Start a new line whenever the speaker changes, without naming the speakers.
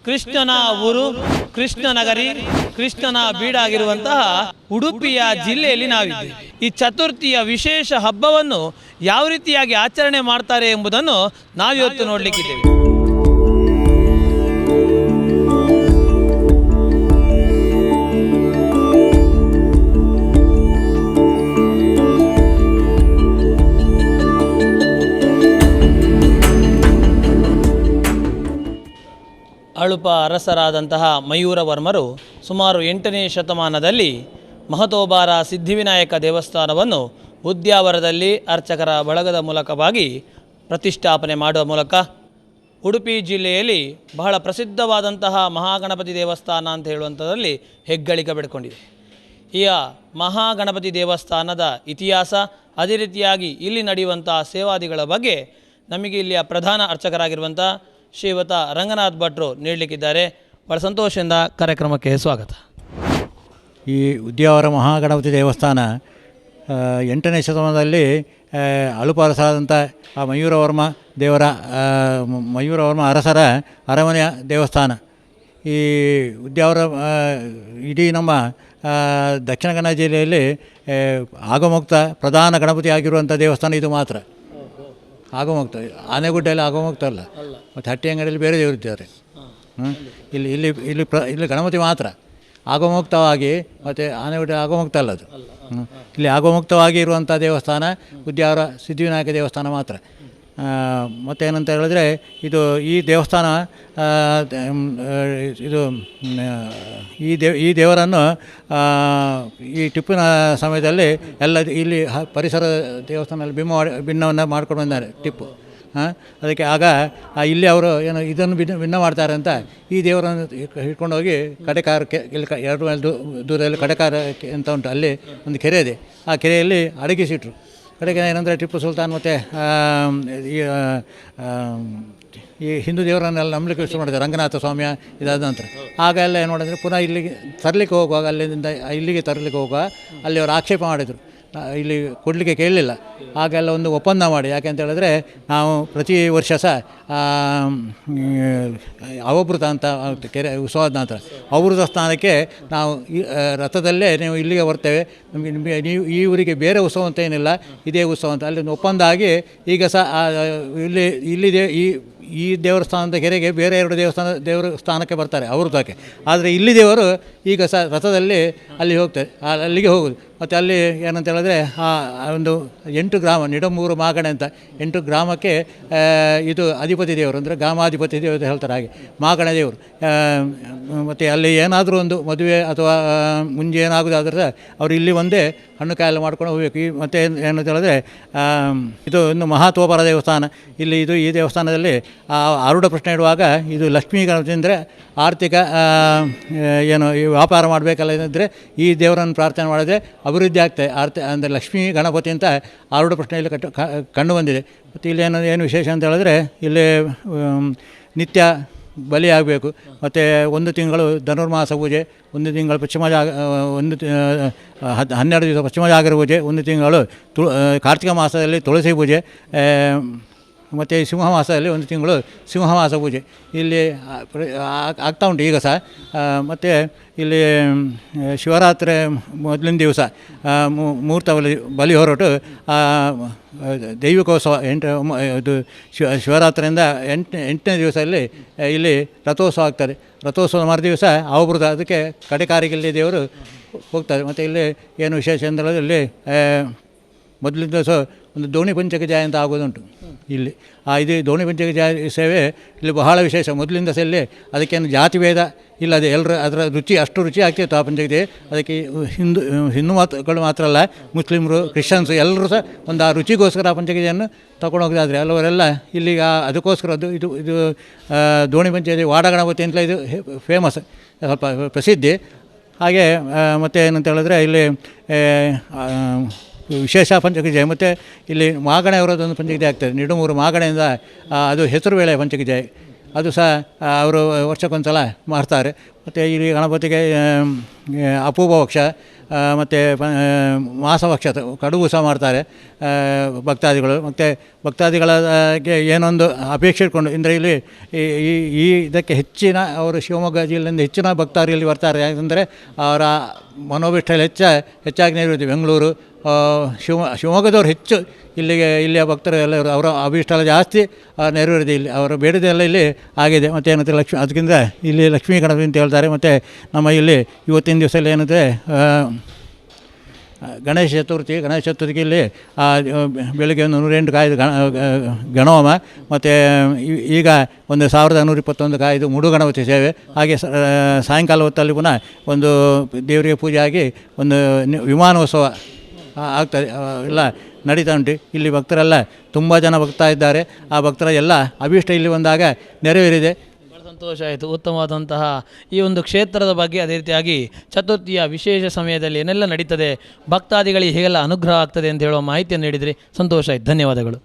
ಕೃಷ್ಣನ ಊರು, ಕೃಷ್ಣನಗರಿ, ಕೃಷ್ಣನ ಬೀಡಾಗಿರುವಂತಹ ಉಡುಪಿಯ ಜಿಲ್ಲೆಯಲ್ಲಿ ನಾವಿದ್ದೇವೆ. ಈ ಚತುರ್ಥಿಯ ವಿಶೇಷ ಹಬ್ಬವನ್ನು ಯಾವ ರೀತಿಯಾಗಿ ಆಚರಣೆ ಮಾಡ್ತಾರೆ ಎಂಬುದನ್ನು ನಾವಿವತ್ತು ನೋಡಲಿಕ್ಕಿದ್ದೇವೆ. ಅಳುಪ ಅರಸರಾದಂತಹ ಮಯೂರವರ್ಮರು ಸುಮಾರು 8ನೇ ಶತಮಾನದಲ್ಲಿ ಮಹತೋಬಾರ ಸಿದ್ಧಿವಿನಾಯಕ ದೇವಸ್ಥಾನವನ್ನು ಉದ್ಯಾವರದಲ್ಲಿ ಅರ್ಚಕರ ಬಳಗದ ಮೂಲಕವಾಗಿ ಪ್ರತಿಷ್ಠಾಪನೆ ಮಾಡುವ ಮೂಲಕ ಉಡುಪಿ ಜಿಲ್ಲೆಯಲ್ಲಿ ಬಹಳ ಪ್ರಸಿದ್ಧವಾದಂತಹ ಮಹಾಗಣಪತಿ ದೇವಸ್ಥಾನ ಅಂತ ಹೇಳುವಂಥದ್ರಲ್ಲಿ ಹೆಗ್ಗಳಿಕೆ ಪಡ್ಕೊಂಡಿದೆ. ಈ ಮಹಾಗಣಪತಿ ದೇವಸ್ಥಾನದ ಇತಿಹಾಸ, ಅದೇ ರೀತಿಯಾಗಿ ಇಲ್ಲಿ ನಡೆಯುವಂಥ ಸೇವಾದಿಗಳ ಬಗ್ಗೆ ನಮಗೆ ಇಲ್ಲಿಯ ಪ್ರಧಾನ ಅರ್ಚಕರಾಗಿರುವಂಥ ಶ್ರೀಯುತ ರಂಗನಾಥ್ ಭಟ್ರು ನೀಡಲಿಕ್ಕಿದ್ದಾರೆ. ಭಾಳ ಸಂತೋಷದಿಂದ ಕಾರ್ಯಕ್ರಮಕ್ಕೆ ಸ್ವಾಗತ.
ಈ ಉದ್ಯಾವರ ಮಹಾಗಣಪತಿ ದೇವಸ್ಥಾನ 8ನೇ ಶತಮಾನದಲ್ಲಿ ಅಳುಪ ಅರಸರಾದಂಥ ಆ ಮಯೂರವರ್ಮ ಮಯೂರವರ್ಮ ಅರಸರ ಅರಮನೆಯ ದೇವಸ್ಥಾನ. ಈ ಉದ್ಯಾವರ ಇಡೀ ನಮ್ಮ ದಕ್ಷಿಣ ಕನ್ನಡ ಜಿಲ್ಲೆಯಲ್ಲಿ ಆಗಮುಕ್ತ ಪ್ರಧಾನ ಗಣಪತಿ ಆಗಿರುವಂಥ ದೇವಸ್ಥಾನ ಇದು ಮಾತ್ರ. ಆಗಮುಕ್ತ, ಆನೆಗುಡ್ಡೆಯಲ್ಲಿ ಆಗಮುಕ್ತ ಅಲ್ಲ, ಮತ್ತು ಹಟ್ಟಿಯಂಗಡಿಯಲ್ಲಿ ಬೇರೆ ದೇವರಿದ್ದಾರೆ. ಇಲ್ಲಿ ಇಲ್ಲಿ ಇಲ್ಲಿ ಇಲ್ಲಿ ಗಣಪತಿ ಮಾತ್ರ ಆಗಮುಕ್ತವಾಗಿ, ಮತ್ತು ಆನೆಗುಡ್ಡೆ ಆಗಮುಕ್ತ ಅಲ್ಲ ಅದು. ಇಲ್ಲಿ ಆಗಮುಕ್ತವಾಗಿ ಇರುವಂಥ ದೇವಸ್ಥಾನ ಉದ್ಯಾವರ ಸಿದ್ಧಿವಿನಾಯಕ ದೇವಸ್ಥಾನ ಮಾತ್ರ. ಮತ್ತೇನಂತ ಹೇಳಿದ್ರೆ ಈ ದೇವಸ್ಥಾನ ಈ ದೇವರನ್ನು ಈ ಟಿಪ್ಪುನ ಸಮಯದಲ್ಲಿ ಎಲ್ಲ ಇಲ್ಲಿ ಪರಿಸರ ದೇವಸ್ಥಾನದಲ್ಲಿ ಭಿನ್ನವನ್ನು ಮಾಡ್ಕೊಂಡು ಬಂದ್ದಾರೆ ಟಿಪ್ಪು. ಅದಕ್ಕೆ ಆಗ ಇಲ್ಲಿ ಅವರು ಏನು ಇದನ್ನು ಭಿನ್ನ ಮಾಡ್ತಾರೆ ಅಂತ ಈ ದೇವರನ್ನು ಹಿಡ್ಕೊಂಡೋಗಿ ಕಡೆಕಾರಕ್ಕೆ ಇಲ್ಲಿ 2 ಮೈಲ್ ದೂರದಲ್ಲಿ ಕಡೆಕಾರ ಅಂತ ಉಂಟು, ಅಲ್ಲಿ ಒಂದು ಕೆರೆ ಇದೆ. ಆ ಕೆರೆಯಲ್ಲಿ ಅಡಗಿಸಿಟ್ರು. ಕಡೆಗೆ ಏನಂದರೆ ಟಿಪ್ಪು ಸುಲ್ತಾನ್ ಮತ್ತು ಈ ಹಿಂದೂ ದೇವರನ್ನೆಲ್ಲ ನಂಬಲಿಕ್ಕೆ ಶುರು ಮಾಡಿದ್ದಾರೆ, ರಂಗನಾಥ ಸ್ವಾಮಿಯ ಇದಾದ ನಂತರ. ಆಗ ಎಲ್ಲ ಏನು ಮಾಡಿದ್ರೆ ಪುನಃ ಇಲ್ಲಿಗೆ ತರಲಿಕ್ಕೆ ಹೋಗುವಾಗ, ಅಲ್ಲಿಂದ ಇಲ್ಲಿಗೆ ತರಲಿಕ್ಕೆ ಹೋಗುವಾಗ ಅಲ್ಲಿ ಅವರು ಆಕ್ಷೇಪ ಮಾಡಿದರು, ಇಲ್ಲಿ ಕೊಡಲಿಕ್ಕೆ ಕೇಳಲಿಲ್ಲ. ಆಗೆಲ್ಲ ಒಂದು ಒಪ್ಪಂದ ಮಾಡಿ, ಯಾಕೆ ಅಂತ ಹೇಳಿದ್ರೆ ನಾವು ಪ್ರತಿ ವರ್ಷ ಸಹ ಅವಭೃತ ಅಂತ ಕೆರೆ ಉತ್ಸವದ ನಂತರ ಅವಭೃತ ಸ್ಥಾನಕ್ಕೆ ನಾವು ರಥದಲ್ಲೇ ನೀವು ಇಲ್ಲಿಗೆ ಬರ್ತೇವೆ, ನಿಮಗೆ ನೀವು ಈ ಊರಿಗೆ ಬೇರೆ ಉತ್ಸವ ಅಂತ ಏನಿಲ್ಲ, ಇದೇ ಉತ್ಸವ ಅಂತ ಅಲ್ಲಿ ಒಂದು ಒಪ್ಪಂದ ಆಗಿ ಈಗ ಸಹ ಇಲ್ಲಿದೆ ಈ ದೇವಸ್ಥಾನದ ಕೆರೆಗೆ ಬೇರೆ 2 ದೇವರ ಸ್ಥಾನಕ್ಕೆ ಬರ್ತಾರೆ ಅವೃತಕ್ಕೆ. ಆದರೆ ಇಲ್ಲಿ ದೇವರು ಈಗ ಸಹ ರಥದಲ್ಲಿ ಅಲ್ಲಿ ಹೋಗ್ತಾರೆ, ಅಲ್ಲಿಗೆ ಹೋಗೋದು. ಮತ್ತು ಅಲ್ಲಿ ಏನಂತ ಹೇಳಿದ್ರೆ ಒಂದು 8 ಗ್ರಾಮ ನಿಡಮೂರು ಮಾಗಣೆ ಅಂತ 8 ಗ್ರಾಮಕ್ಕೆ ಇದು ಅಧಿಪತಿ ದೇವರು, ಅಂದರೆ ಗ್ರಾಮಾಧಿಪತಿ ದೇವರು ಹೇಳ್ತಾರೆ. ಹಾಗೆ ಮಾಗಣ ದೇವರು. ಮತ್ತು ಅಲ್ಲಿ ಏನಾದರೂ ಒಂದು ಮದುವೆ ಅಥವಾ ಮುಂಜೆ ಏನಾಗೋದಾದ್ರೆ ಸಹ ಅವರು ಇಲ್ಲಿ ಒಂದೇ ಹಣ್ಣು ಕಾಯೆಲ್ಲ ಮಾಡ್ಕೊಂಡು ಹೋಗಬೇಕು. ಮತ್ತು ಏನಂತ ಹೇಳಿದ್ರೆ ಇದು ಒಂದು ಮಹಾತ್ವಪರ ದೇವಸ್ಥಾನ. ಈ ದೇವಸ್ಥಾನದಲ್ಲಿ ಆರೂಢ ಪ್ರಶ್ನೆ ಇಡುವಾಗ ಇದು ಲಕ್ಷ್ಮೀ ಗಣಪತಿ ಅಂದರೆ ಆರ್ಥಿಕ ಏನು ಈ ವ್ಯಾಪಾರ ಮಾಡಬೇಕಲ್ಲ ಇದ್ದರೆ ಈ ದೇವರನ್ನು ಪ್ರಾರ್ಥನೆ ಮಾಡಿದ್ರೆ ಅಭಿವೃದ್ಧಿ ಆಗ್ತದೆ. ಅಂದರೆ ಲಕ್ಷ್ಮೀ ಗಣಪತಿ ಅಂತ ಆರೂಢ ಪ್ರಶ್ನೆಯಲ್ಲಿ ಕಂಡು ಬಂದಿದೆ. ಮತ್ತು ಇಲ್ಲಿ ಏನು ವಿಶೇಷ ಅಂತ ಹೇಳಿದ್ರೆ ಇಲ್ಲಿ ನಿತ್ಯ ಬಲಿ ಆಗಬೇಕು. ಮತ್ತು 1 ತಿಂಗಳು ಧನುರ್ಮಾಸ ಪೂಜೆ, 1 ತಿಂಗಳು 12 ದಿವಸ ಪಶ್ಚಿಮ ಜಾಗರ ಪೂಜೆ, 1 ತಿಂಗಳು ಕಾರ್ತಿಕ ಮಾಸದಲ್ಲಿ ತುಳಸಿ ಪೂಜೆ, ಮತ್ತು ಸಿಂಹ ಮಾಸದಲ್ಲಿ 1 ತಿಂಗಳು ಸಿಂಹಮಾಸ ಪೂಜೆ ಇಲ್ಲಿ ಆಗ್ತಾ ಉಂಟು ಈಗ ಸಹ. ಮತ್ತು ಇಲ್ಲಿ ಶಿವರಾತ್ರಿ ಮೊದಲಿನ ದಿವಸ ಮುಹೂರ್ತ ಬಲಿ ಹೊರಟು ದೈವಿಕೋತ್ಸವ ಇದು ಶಿವರಾತ್ರಿಯಿಂದ 8ನೇ ದಿವಸದಲ್ಲಿ ಇಲ್ಲಿ ರಥೋತ್ಸವ ಆಗ್ತದೆ. ರಥೋತ್ಸವ ಮರುದಿವಸ ಅವಭೃತ, ಅದಕ್ಕೆ ಕಡೆಕಾರಿಗೆ ಇಲ್ಲಿ ದೇವರು ಹೋಗ್ತಾರೆ. ಮತ್ತು ಇಲ್ಲಿ ಏನು ವಿಶೇಷ ಅಂದರೆ ಇಲ್ಲಿ ಮೊದಲಿನ ದಿವಸ ಒಂದು ದೋಣಿ ಪಂಚಕ ಜಾಯ ಅಂತ ಆಗೋದುಂಟು ಇಲ್ಲಿ. ಇದು ದೋಣಿ ಪಂಚಕ ಜಾಯ ಸೇವೆ ಇಲ್ಲಿ ಬಹಳ ವಿಶೇಷ. ಮೊದಲಿಂದ ಸಹ ಇಲ್ಲಿ ಅದಕ್ಕೇನು ಜಾತಿ ಭೇದ ಇಲ್ಲದೆ ಎಲ್ಲರೂ ಅದರ ರುಚಿ ಅಷ್ಟು ರುಚಿ ಆಗ್ತಿತ್ತು ಆ ಪಂಚಕಜಾಯ. ಅದಕ್ಕೆ ಹಿಂದೂ ಮಾತುಗಳು ಮಾತ್ರ ಅಲ್ಲ, ಮುಸ್ಲಿಮರು, ಕ್ರಿಶ್ಚಿಯನ್ಸು ಎಲ್ಲರೂ ಸಹ ಒಂದು ಆ ರುಚಿಗೋಸ್ಕರ ಆ ಪಂಚಕಜಾಯನ್ನು ತಗೊಂಡು ಹೋಗೋದಾದರೆ ಅಲ್ಲವರೆಲ್ಲ ಇಲ್ಲಿಗ ಅದಕ್ಕೋಸ್ಕರ ಇದು ದೋಣಿ ಪಂಚಕಜಾಯ ವಾಡಗಣಪತಿ ಅಂತಲೇ ಇದು ಫೇಮಸ್, ಸ್ವಲ್ಪ ಪ್ರಸಿದ್ಧಿ. ಹಾಗೆ ಮತ್ತು ಏನಂತ ಹೇಳಿದ್ರೆ ಇಲ್ಲಿ ವಿಶೇಷ ಪಂಚಕಜಾಯ. ಮತ್ತು ಇಲ್ಲಿ ಮಾಗಣೆ ಅವರದೊಂದು ಪಂಚಕಜಾಯ ಆಗ್ತದೆ, ನಿಡಮೂರು ಮಾಗಣೆಯಿಂದ ಅದು ಹೆಸರು ವೇಳೆ ಪಂಚಕಜಾಯ. ಅದು ಸಹ ಅವರು ವರ್ಷಕ್ಕೊಂದು ಮಾಡ್ತಾರೆ. ಮತ್ತು ಇಲ್ಲಿ ಗಣಪತಿಗೆ ಅಪೂಪವಕ್ಷ ಮತ್ತು ಮಾಸವಕ್ಷ ಕಡುಬು ಸಹ ಮಾಡ್ತಾರೆ ಭಕ್ತಾದಿಗಳು. ಮತ್ತು ಭಕ್ತಾದಿಗಳಿಗೆ ಏನೊಂದು ಅಪೇಕ್ಷೆ ಇಟ್ಕೊಂಡು ಅಂದರೆ ಇಲ್ಲಿ ಈ ಇದಕ್ಕೆ ಹೆಚ್ಚಿನ ಅವರು ಶಿವಮೊಗ್ಗ ಜಿಲ್ಲೆಯಿಂದ ಹೆಚ್ಚಿನ ಭಕ್ತಾದಿಗಳು ಇಲ್ಲಿ ಬರ್ತಾರೆ. ಯಾಕಂದರೆ ಅವರ ಮನೋಭಿಷ್ಟಲ್ಲಿ ಹೆಚ್ಚಾಗಿ ನೆರವೇರಿದೆ. ಬೆಂಗಳೂರು ಶಿವಮೊಗ್ಗದವ್ರು ಹೆಚ್ಚು ಇಲ್ಲಿಯ ಭಕ್ತರು ಎಲ್ಲರೂ ಅವರ ಅಭೀಷ್ಟ ಎಲ್ಲ ಜಾಸ್ತಿ ನೆರವೇರಿದೆ. ಇಲ್ಲಿ ಅವರ ಬೇಡದೆಲ್ಲ ಇಲ್ಲಿ ಆಗಿದೆ. ಮತ್ತು ಏನಂದರೆ ಅದಕ್ಕಿಂತ ಇಲ್ಲಿ ಲಕ್ಷ್ಮೀ ಗಣಪತಿ ಅಂತ ಹೇಳ್ತಾರೆ. ಮತ್ತು ನಮ್ಮ ಇಲ್ಲಿ ಇವತ್ತಿನ ದಿವಸದಲ್ಲಿ ಏನಂದರೆ ಗಣೇಶ ಚತುರ್ಥಿಗೆ ಇಲ್ಲಿ ಬೆಳಗ್ಗೆ ಒಂದು 108 ಕಾಯ್ದು ಗಣೋಮ, ಮತ್ತು ಈಗ 1121 ಕಾಯ್ದು ಮುಡು ಗಣಪತಿ ಸೇವೆ. ಹಾಗೆ ಸಾಯಂಕಾಲ ಹೊತ್ತಲ್ಲಿ ಪುನಃ ಒಂದು ದೇವರಿಗೆ ಪೂಜೆ ಆಗಿ ಒಂದು ವಿಮಾನೋತ್ಸವ ಆಗ್ತದೆ. ಎಲ್ಲ ನಡೀತಾ ಉಂಟು. ಇಲ್ಲಿ ಭಕ್ತರೆಲ್ಲ ತುಂಬ ಜನ ಬರ್ತಾ ಇದ್ದಾರೆ. ಆ ಭಕ್ತರ ಎಲ್ಲ ಅಭೀಷ್ಟ ಇಲ್ಲಿ ಬಂದಾಗ ನೆರವೇರಿದೆ.
ಭಾಳ ಸಂತೋಷ ಆಯಿತು. ಉತ್ತಮವಾದಂತಹ ಈ ಒಂದು ಕ್ಷೇತ್ರದ ಬಗ್ಗೆ, ಅದೇ ರೀತಿಯಾಗಿ ಚತುರ್ಥಿಯ ವಿಶೇಷ ಸಮಯದಲ್ಲಿ ಏನೆಲ್ಲ ನಡೀತದೆ, ಭಕ್ತಾದಿಗಳಿಗೆ ಹೇಗೆಲ್ಲ ಅನುಗ್ರಹ ಆಗ್ತದೆ ಅಂತ ಹೇಳುವ ಮಾಹಿತಿಯನ್ನು ನೀಡಿದ್ರಿ. ಸಂತೋಷ ಆಯಿತು. ಧನ್ಯವಾದಗಳು.